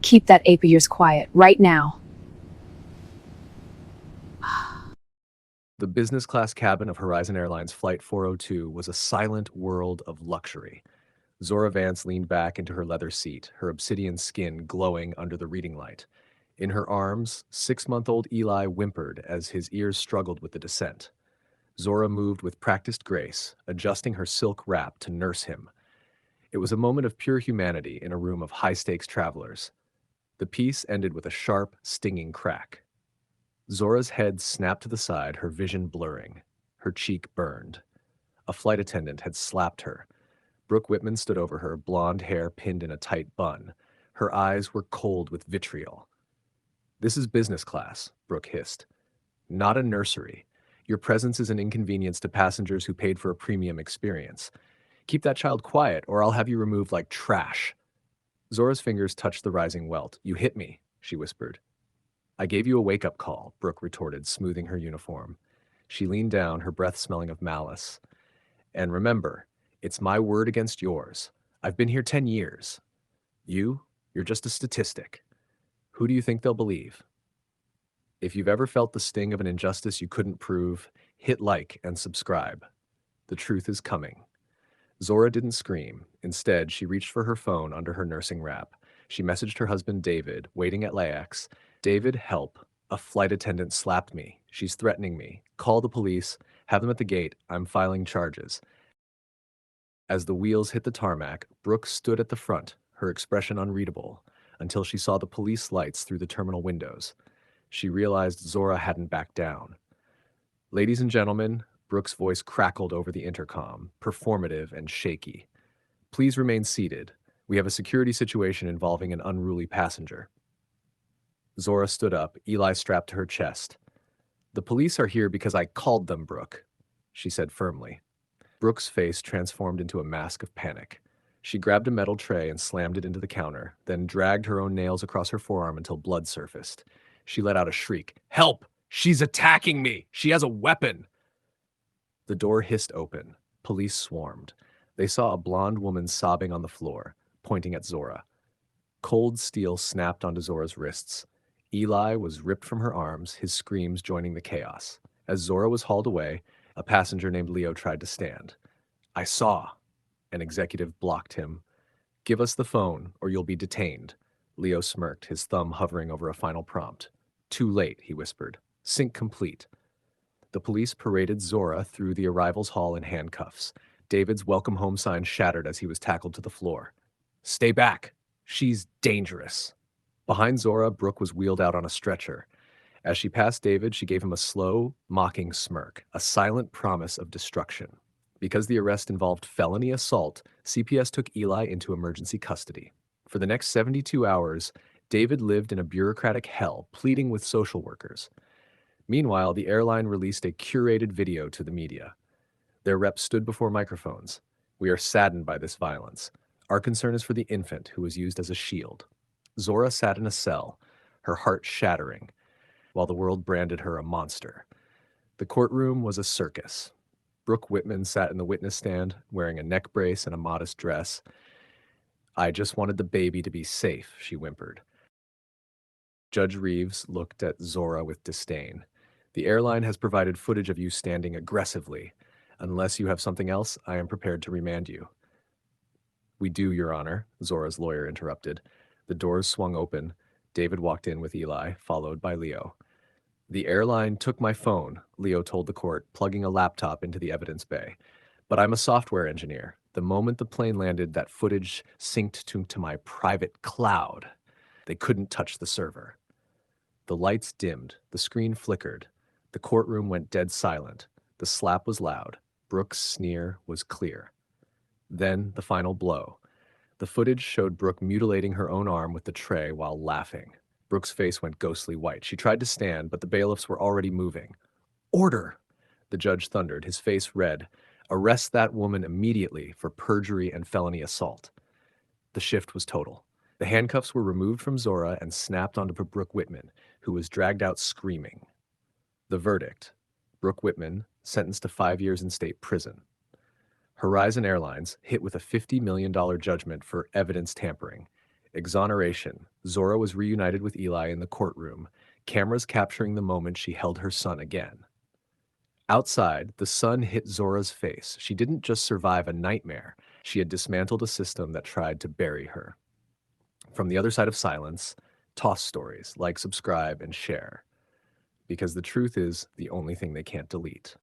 Keep that ape of yours quiet, right now. The business class cabin of Horizon Airlines Flight 402 was a silent world of luxury. Zora Vance leaned back into her leather seat, her obsidian skin glowing under the reading light. In her arms, 6-month-old Eli whimpered as his ears struggled with the descent. Zora moved with practiced grace, adjusting her silk wrap to nurse him. It was a moment of pure humanity in a room of high-stakes travelers. The piece ended with a sharp, stinging crack. Zora's head snapped to the side, her vision blurring. Her cheek burned. A flight attendant had slapped her. Brooke Whitman stood over her, blonde hair pinned in a tight bun. Her eyes were cold with vitriol. "This is business class," Brooke hissed. "Not a nursery. Your presence is an inconvenience to passengers who paid for a premium experience. Keep that child quiet, or I'll have you removed like trash." Zora's fingers touched the rising welt. "You hit me," she whispered. "I gave you a wake-up call," Brooke retorted, smoothing her uniform. She leaned down, her breath smelling of malice. "And remember, it's my word against yours. I've been here 10 years. You're just a statistic. Who do you think they'll believe?" If you've ever felt the sting of an injustice you couldn't prove, hit like and subscribe. The truth is coming. Zora didn't scream. Instead, she reached for her phone under her nursing wrap. She messaged her husband, David, waiting at LAX. "David, help. A flight attendant slapped me. She's threatening me. Call the police. Have them at the gate. I'm filing charges." As the wheels hit the tarmac, Brooke stood at the front, her expression unreadable, until she saw the police lights through the terminal windows. She realized Zora hadn't backed down. "Ladies and gentlemen," Brooke's voice crackled over the intercom, performative and shaky. "Please remain seated. We have a security situation involving an unruly passenger." Zora stood up, Eli strapped to her chest. "The police are here because I called them, Brooke," she said firmly. Brooke's face transformed into a mask of panic. She grabbed a metal tray and slammed it into the counter, then dragged her own nails across her forearm until blood surfaced. She let out a shriek. "Help! She's attacking me! She has a weapon!" The door hissed open. Police swarmed. They saw a blonde woman sobbing on the floor, pointing at Zora. Cold steel snapped onto Zora's wrists. Eli was ripped from her arms, his screams joining the chaos. As Zora was hauled away, a passenger named Leo tried to stand. "I saw." An executive blocked him. "Give us the phone, or you'll be detained." Leo smirked, his thumb hovering over a final prompt. "Too late," he whispered. "Sync complete." The police paraded Zora through the arrivals hall in handcuffs. David's welcome home sign shattered as he was tackled to the floor. "Stay back. She's dangerous." Behind Zora, Brooke was wheeled out on a stretcher. As she passed David, she gave him a slow, mocking smirk, a silent promise of destruction. Because the arrest involved felony assault, CPS took Eli into emergency custody. For the next 72 hours, David lived in a bureaucratic hell, pleading with social workers. Meanwhile, the airline released a curated video to the media. Their reps stood before microphones. "We are saddened by this violence. Our concern is for the infant who was used as a shield." Zora sat in a cell, her heart shattering, while the world branded her a monster. The courtroom was a circus. Brooke Whitman sat in the witness stand, wearing a neck brace and a modest dress. "I just wanted the baby to be safe," she whimpered. Judge Reeves looked at Zora with disdain. "The airline has provided footage of you standing aggressively. Unless you have something else, I am prepared to remand you." "We do, Your Honor," Zora's lawyer interrupted. The doors swung open. David walked in with Eli, followed by Leo. "The airline took my phone," Leo told the court, plugging a laptop into the evidence bay. "But I'm a software engineer. The moment the plane landed, that footage synced to my private cloud. They couldn't touch the server." The lights dimmed. The screen flickered. The courtroom went dead silent. The slap was loud. Brooke's sneer was clear. Then the final blow. The footage showed Brooke mutilating her own arm with the tray while laughing. Brooke's face went ghostly white. She tried to stand, but the bailiffs were already moving. "Order!" the judge thundered, his face red. "Arrest that woman immediately for perjury and felony assault." The shift was total. The handcuffs were removed from Zora and snapped onto Brooke Whitman, who was dragged out screaming. The verdict: Brooke Whitman, sentenced to 5 years in state prison. Horizon Airlines, hit with a $50 million judgment for evidence tampering. Exoneration. Zora was reunited with Eli in the courtroom, cameras capturing the moment she held her son again. Outside, the sun hit Zora's face. She didn't just survive a nightmare, she had dismantled a system that tried to bury her. From the other side of silence, toss stories, like, subscribe, and share. Because the truth is the only thing they can't delete.